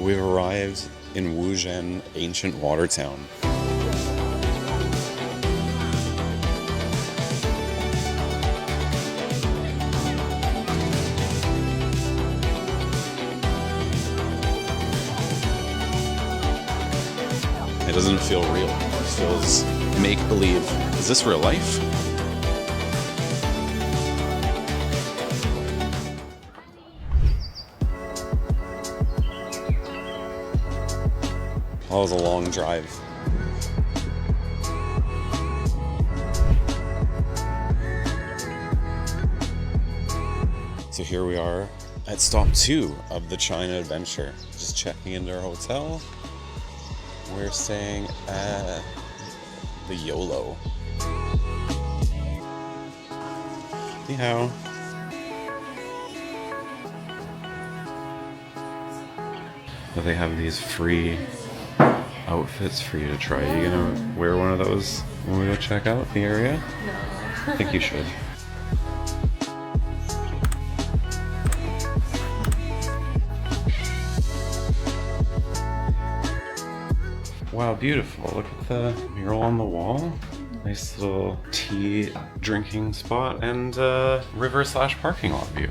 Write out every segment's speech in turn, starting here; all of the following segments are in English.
We've arrived in Wuzhen, ancient water town. It doesn't feel real. It feels make-believe. Is this real life? That was a long drive. So here we are at stop 2 of the China adventure. Just checking into our hotel. We're staying at the YOLO. Ni hao. But they have these free outfits for you to try. Are you gonna wear one of those when we go check out the area? No. I think you should. Wow, beautiful. Look at the mural on the wall. Nice little tea drinking spot and river/parking lot view.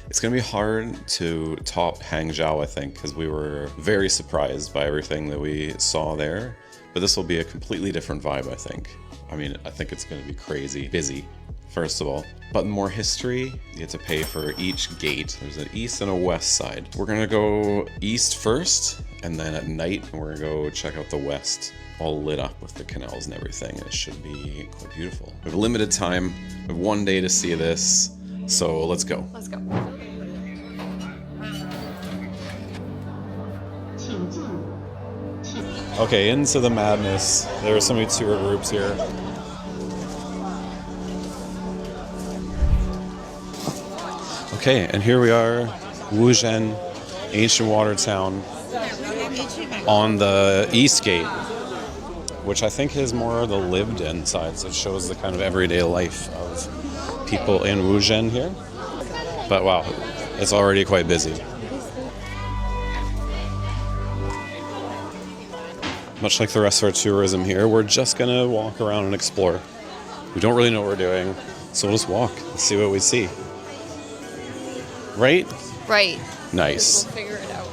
It's gonna be hard to top Hangzhou, I think, because we were very surprised by everything that we saw there. But this will be a completely different vibe, I think. I mean, I think it's gonna be crazy busy, first of all. But more history, you have to pay for each gate. There's an east and a west side. We're gonna go east first, and then at night, we're gonna go check out the west, all lit up with the canals and everything. It should be quite beautiful. We have a limited time. We have one day to see this, so let's go. Let's go. Okay, into the madness. There are so many tour groups here. Okay, and here we are, Wuzhen, ancient water town, on the east gate, which I think is more the lived-in side, so it shows the kind of everyday life of people in Wuzhen here. But wow, it's already quite busy. Much like the rest of our tourism here, we're just gonna walk around and explore. We don't really know what we're doing, so we'll just walk and see what we see. Right? Right. Nice. We'll figure it out.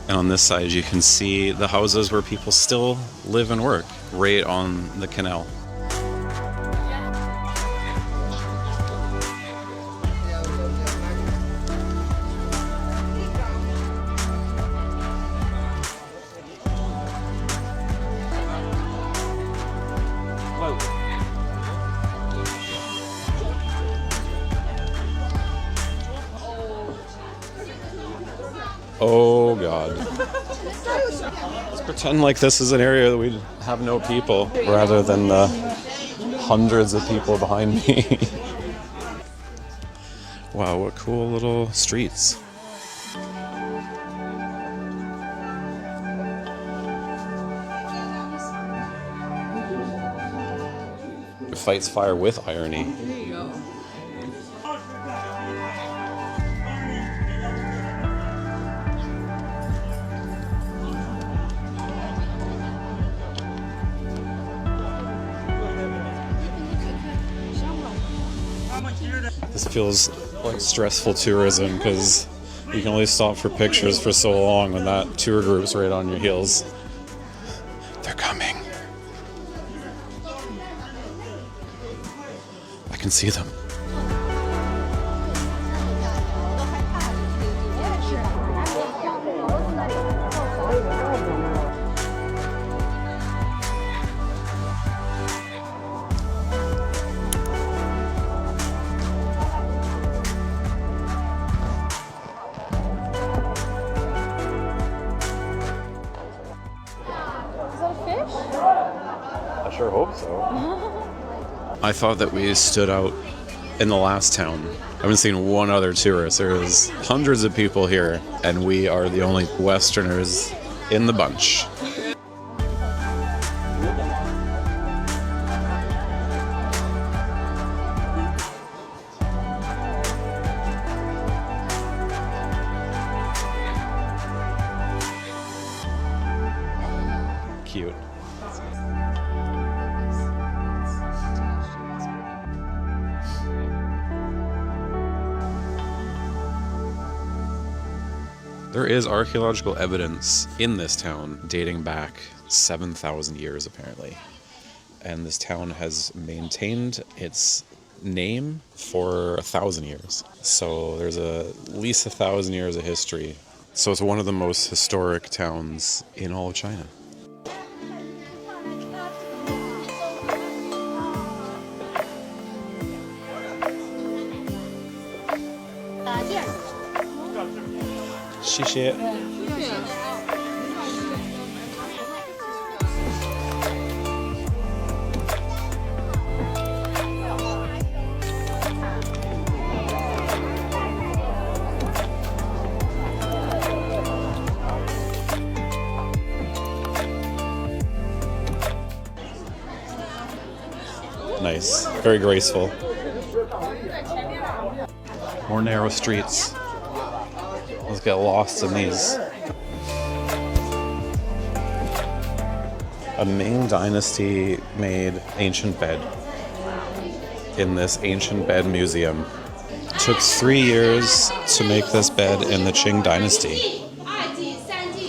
And on this side, you can see the houses where people still live and work, right on the canal. Oh God. Let's pretend like this is an area that we have no people, rather than the hundreds of people behind me. Wow, what cool little streets. It fights fire with irony. There you go. This feels like stressful tourism because you can only stop for pictures for so long when that tour group's right on your heels. They're coming. I can see them. I sure hope so. I thought that we stood out in the last town. I haven't seen one other tourist. There's hundreds of people here, and we are the only Westerners in the bunch. cute. There is archaeological evidence in this town dating back 7,000 years, apparently. And this town has maintained its name for 1,000 years. So there's at least 1,000 years of history. So it's one of the most historic towns in all of China. Xie. Nice, very graceful. More narrow streets. Let's get lost in these. A Ming Dynasty made ancient bed in this ancient bed museum. It took 3 years to make this bed in the Qing Dynasty.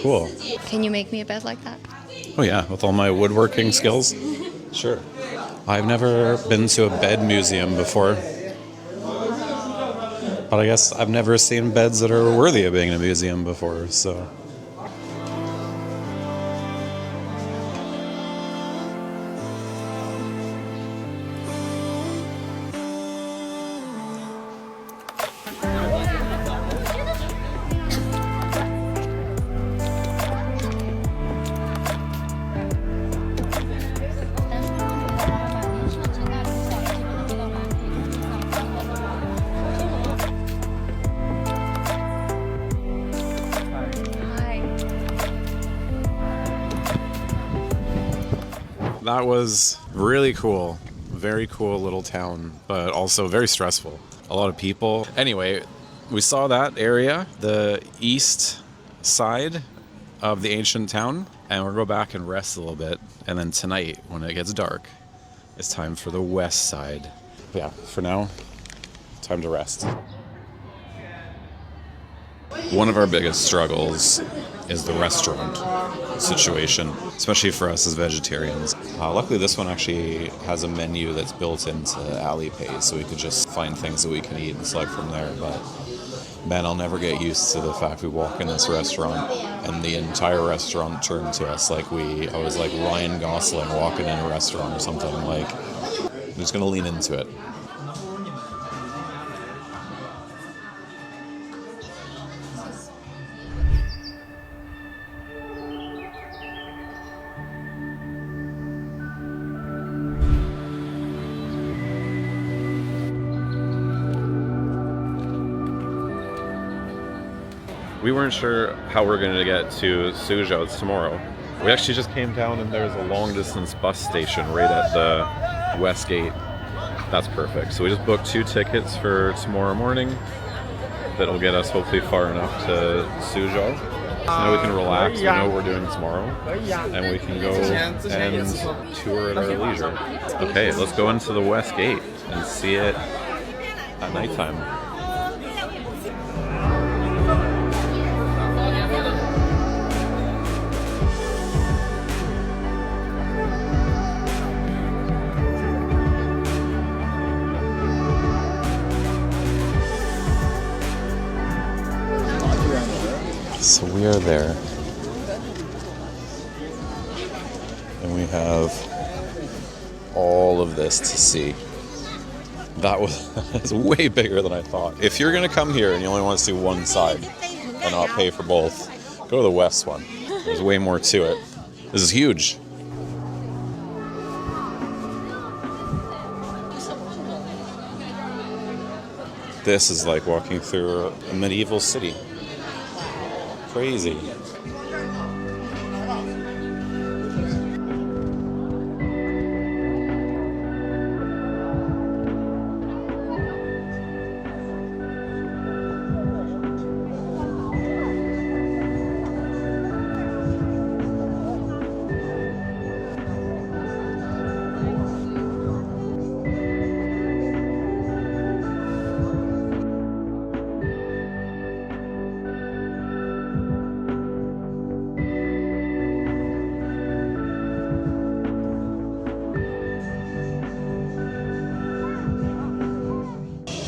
Cool. Can you make me a bed like that? Oh yeah, with all my woodworking skills? Sure. I've never been to a bed museum before. But I guess I've never seen beds that are worthy of being in a museum before, so... That was really cool. Very cool little town, but also very stressful. A lot of people. Anyway, we saw that area, the east side of the ancient town, and we'll go back and rest a little bit. And then tonight, when it gets dark, it's time for the west side. But yeah, for now, time to rest. One of our biggest struggles is the restaurant situation, especially for us as vegetarians. Luckily, this one actually has a menu that's built into Alipay, so we could just find things that we can eat and select from there. But man, I'll never get used to the fact we walk in this restaurant and the entire restaurant turned to us like I was like Ryan Gosling walking in a restaurant or something. Like, I'm just gonna lean into it. We weren't sure how we're going to get to Suzhou tomorrow. We actually just came down and there's a long distance bus station right at the west gate. That's perfect. So we just booked 2 tickets for tomorrow morning. That'll get us hopefully far enough to Suzhou. So now we can relax, we know what we're doing tomorrow, and we can go and tour at our leisure. Okay, let's go into the west gate and see it at nighttime. So we are there, and we have all of this to see. That was way bigger than I thought. If you're going to come here and you only want to see one side and not pay for both, go to the west one. There's way more to it. This is huge. This is like walking through a medieval city. Crazy.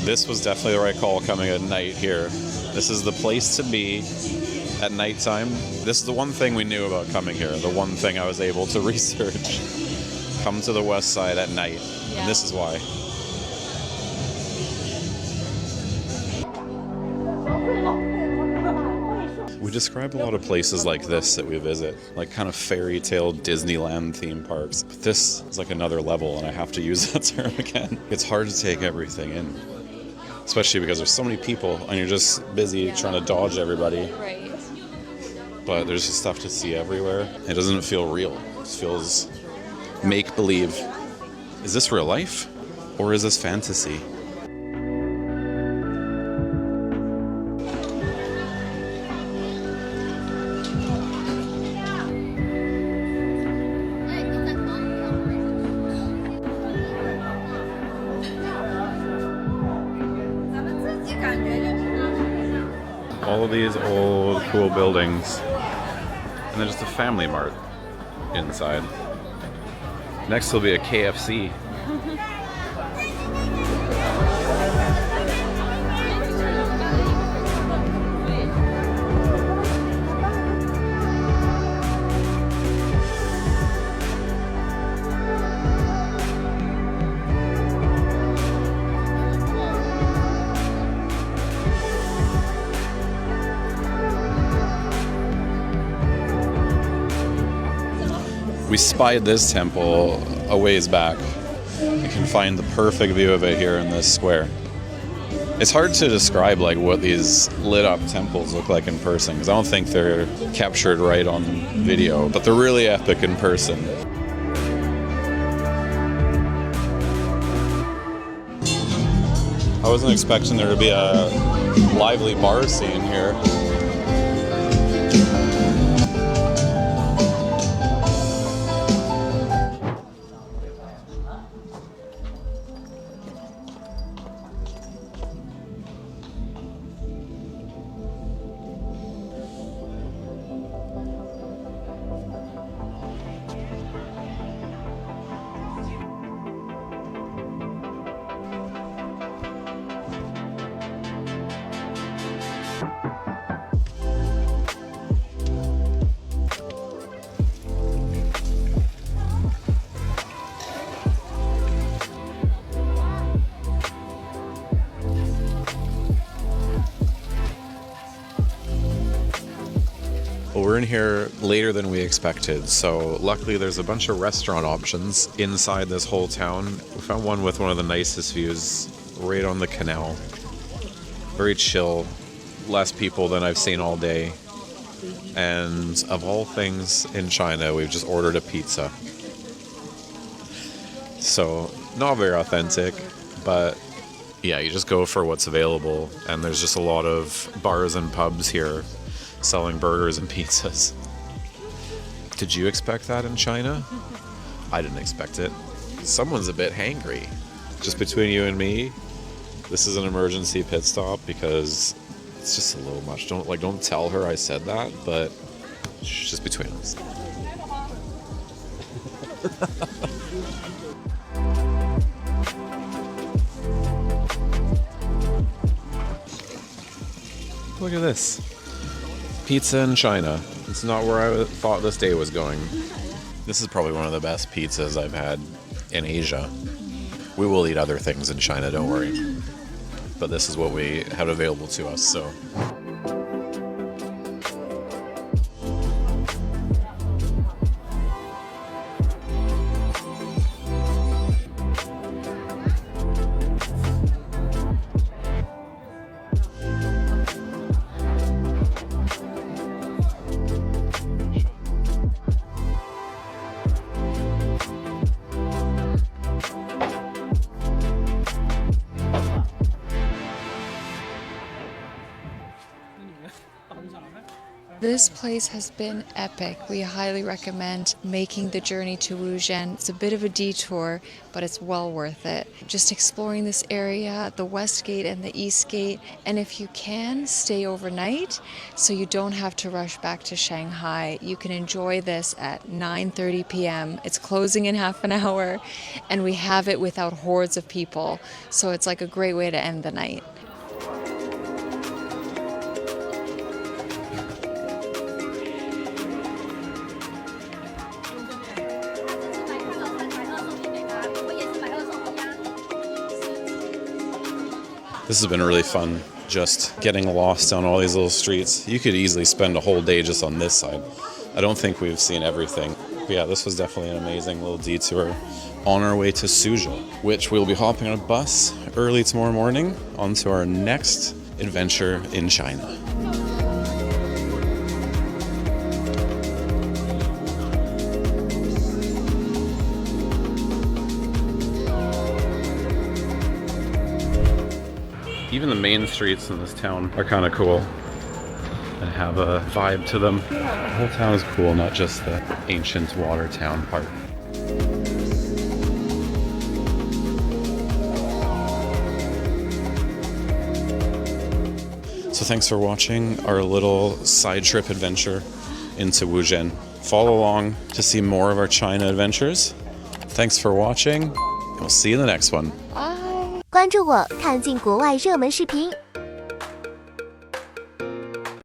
This was definitely the right call coming at night here. This is the place to be at nighttime. This is the one thing we knew about coming here, the one thing I was able to research. Come to the west side at night, and this is why. We describe a lot of places like this that we visit, like kind of fairy tale Disneyland theme parks. But this is like another level, and I have to use that term again. It's hard to take everything in, especially because there's so many people, and you're just busy trying to dodge everybody. Right. But there's just stuff to see everywhere. It doesn't feel real. It feels make-believe. Is this real life? Or is this fantasy? All of these old, cool buildings. And then just a family mart inside. Next will be a KFC. We spied this temple a ways back. You can find the perfect view of it here in this square. It's hard to describe like what these lit up temples look like in person, because I don't think they're captured right on video, but they're really epic in person. I wasn't expecting there to be a lively bar scene here. Well, we're in here later than we expected, so luckily there's a bunch of restaurant options inside this whole town. We found one with one of the nicest views right on the canal. Very chill, less people than I've seen all day. And of all things in China, we've just ordered a pizza. So, not very authentic, but yeah, you just go for what's available, and there's just a lot of bars and pubs here selling burgers and pizzas. Did you expect that in China? I didn't expect it. Someone's a bit hangry. Just between you and me, this is an emergency pit stop because it's just a little much. Don't tell her I said that, but it's just between us. Look at this. Pizza in China. It's not where I thought this day was going. This is probably one of the best pizzas I've had in Asia. We will eat other things in China, don't worry. But this is what we had available to us, so. This place has been epic. We highly recommend making the journey to Wuzhen. It's a bit of a detour, but it's well worth it. Just exploring this area, the West Gate and the East Gate, and if you can, stay overnight so you don't have to rush back to Shanghai. You can enjoy this at 9:30 p.m. It's closing in half an hour, and we have it without hordes of people, so it's like a great way to end the night. This has been really fun, just getting lost down all these little streets. You could easily spend a whole day just on this side. I don't think we've seen everything. But yeah, this was definitely an amazing little detour on our way to Suzhou, which we'll be hopping on a bus early tomorrow morning onto our next adventure in China. Even the main streets in this town are kind of cool and have a vibe to them. The whole town is cool, not just the ancient water town part. So thanks for watching our little side trip adventure into Wuzhen. Follow along to see more of our China adventures. Thanks for watching, and we'll see you in the next one. 关注我，看尽国外热门视频。